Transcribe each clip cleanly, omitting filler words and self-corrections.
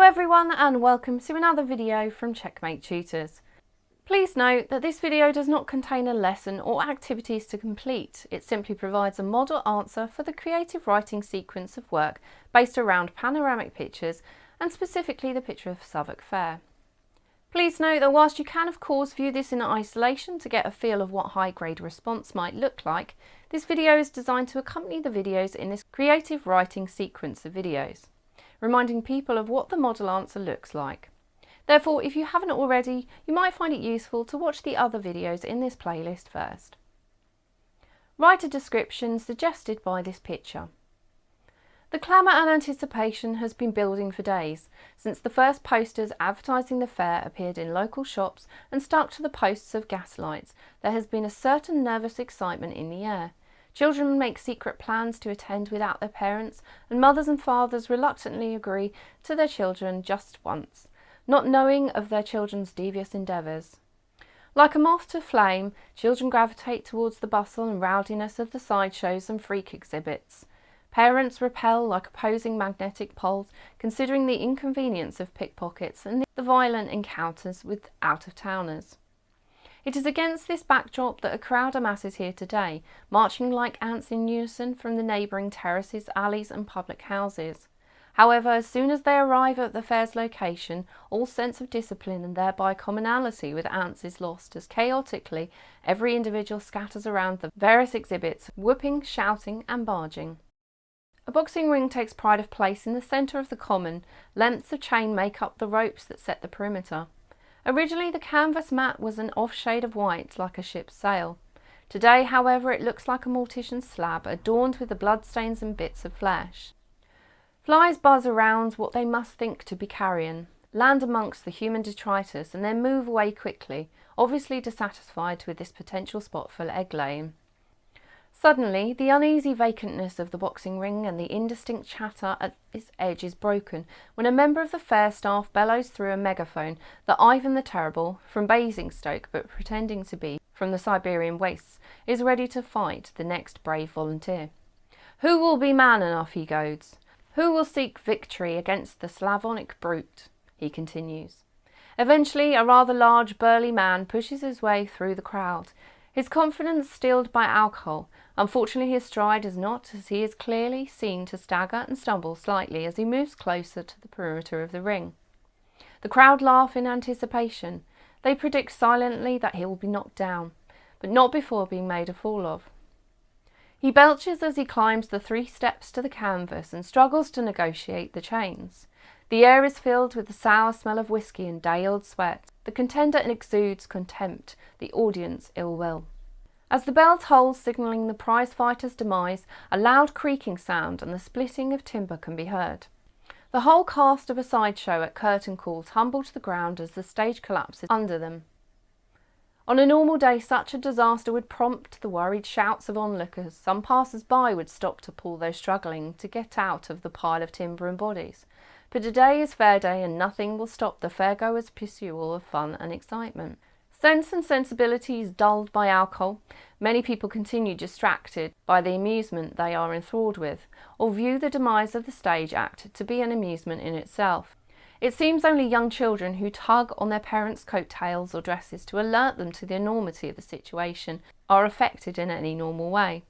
everyone and welcome to another video from Checkmate Tutors. Please note that this video does not contain a lesson or activities to complete. It simply provides a model answer for the creative writing sequence of work based around panoramic pictures and specifically the picture of Southwark Fair. Please note that whilst you can of course view this in isolation to get a feel of what high grade response might look like, this video is designed to accompany the videos in this creative writing sequence of videos, reminding people of what the model answer looks like. Therefore, if you haven't already, you might find it useful to watch the other videos in this playlist first. Write a description suggested by this picture. The clamour and anticipation has been building for days, since the first posters advertising the fair appeared in local shops and stuck to the posts of gas lights. There has been a certain nervous excitement in the air. Children make secret plans to attend without their parents, and mothers and fathers reluctantly agree to their children just once, not knowing of their children's devious endeavours. Like a moth to flame, children gravitate towards the bustle and rowdiness of the sideshows and freak exhibits. Parents repel like opposing magnetic poles, considering the inconvenience of pickpockets and the violent encounters with out-of-towners. It is against this backdrop that a crowd amasses here today, marching like ants in unison from the neighbouring terraces, alleys and public houses. However, as soon as they arrive at the fair's location, all sense of discipline and thereby commonality with ants is lost as chaotically every individual scatters around the various exhibits, whooping, shouting and barging. A boxing ring takes pride of place in the centre of the common. Lengths of chain make up the ropes that set the perimeter. Originally the canvas mat was an off shade of white like a ship's sail. Today, however, it looks like a mortician slab adorned with the bloodstains and bits of flesh. Flies buzz around what they must think to be carrion, land amongst the human detritus and then move away quickly, obviously dissatisfied with this potential spot for egg laying. Suddenly, the uneasy vacantness of the boxing ring and the indistinct chatter at its edge is broken when a member of the fair staff bellows through a megaphone that Ivan the Terrible, from Basingstoke but pretending to be from the Siberian wastes, is ready to fight the next brave volunteer. Who will be man enough, he goads. Who will seek victory against the Slavonic brute, he continues. Eventually, a rather large burly man pushes his way through the crowd, his confidence stilled by alcohol. Unfortunately, his stride is not, as he is clearly seen to stagger and stumble slightly as he moves closer to the perimeter of the ring. The crowd laugh in anticipation. They predict silently that he will be knocked down, but not before being made a fool of. He belches as he climbs the 3 steps to the canvas and struggles to negotiate the chains. The air is filled with the sour smell of whiskey and day-old sweat. The contender exudes contempt, the audience ill will. As the bell tolls signalling the prize fighter's demise, a loud creaking sound and the splitting of timber can be heard. The whole cast of a sideshow at curtain call tumble to the ground as the stage collapses under them. On a normal day, such a disaster would prompt the worried shouts of onlookers. Some passers-by would stop to pull those struggling to get out of the pile of timber and bodies. But today is fair day and nothing will stop the fairgoers' pursuit of fun and excitement. Sense and sensibility is dulled by alcohol. Many people continue distracted by the amusement they are enthralled with, or view the demise of the stage act to be an amusement in itself. It seems only young children who tug on their parents' coattails or dresses to alert them to the enormity of the situation are affected in any normal way.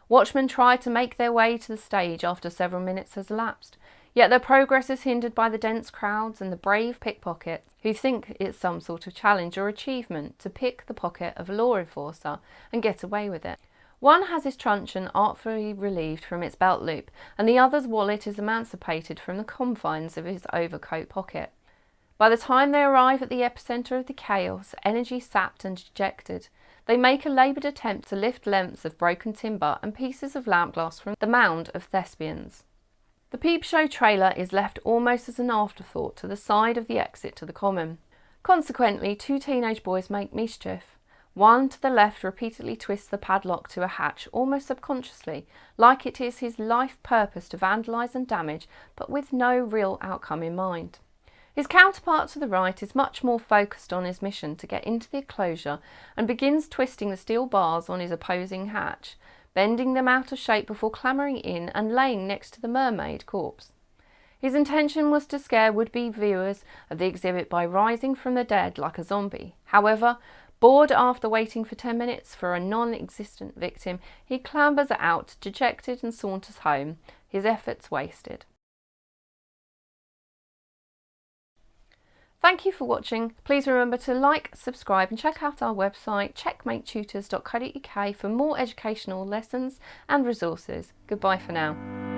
Watchmen try to make their way to the stage after several minutes has elapsed, yet their progress is hindered by the dense crowds and the brave pickpockets who think it's some sort of challenge or achievement to pick the pocket of a law enforcer and get away with it. One has his truncheon artfully relieved from its belt loop, and the other's wallet is emancipated from the confines of his overcoat pocket. By the time they arrive at the epicentre of the chaos, energy sapped and dejected, they make a laboured attempt to lift lengths of broken timber and pieces of lamp glass from the mound of thespians. The peep show trailer is left almost as an afterthought to the side of the exit to the common. Consequently, 2 teenage boys make mischief. One to the left repeatedly twists the padlock to a hatch almost subconsciously, like it is his life purpose to vandalise and damage, but with no real outcome in mind. His counterpart to the right is much more focused on his mission to get into the enclosure and begins twisting the steel bars on his opposing hatch, bending them out of shape before clambering in and laying next to the mermaid corpse. His intention was to scare would-be viewers of the exhibit by rising from the dead like a zombie. However, bored after waiting for 10 minutes for a non-existent victim, he clambers out, dejected, and saunters home, his efforts wasted. Thank you for watching. Please remember to like, subscribe and check out our website checkmatetutors.co.uk for more educational lessons and resources. Goodbye for now.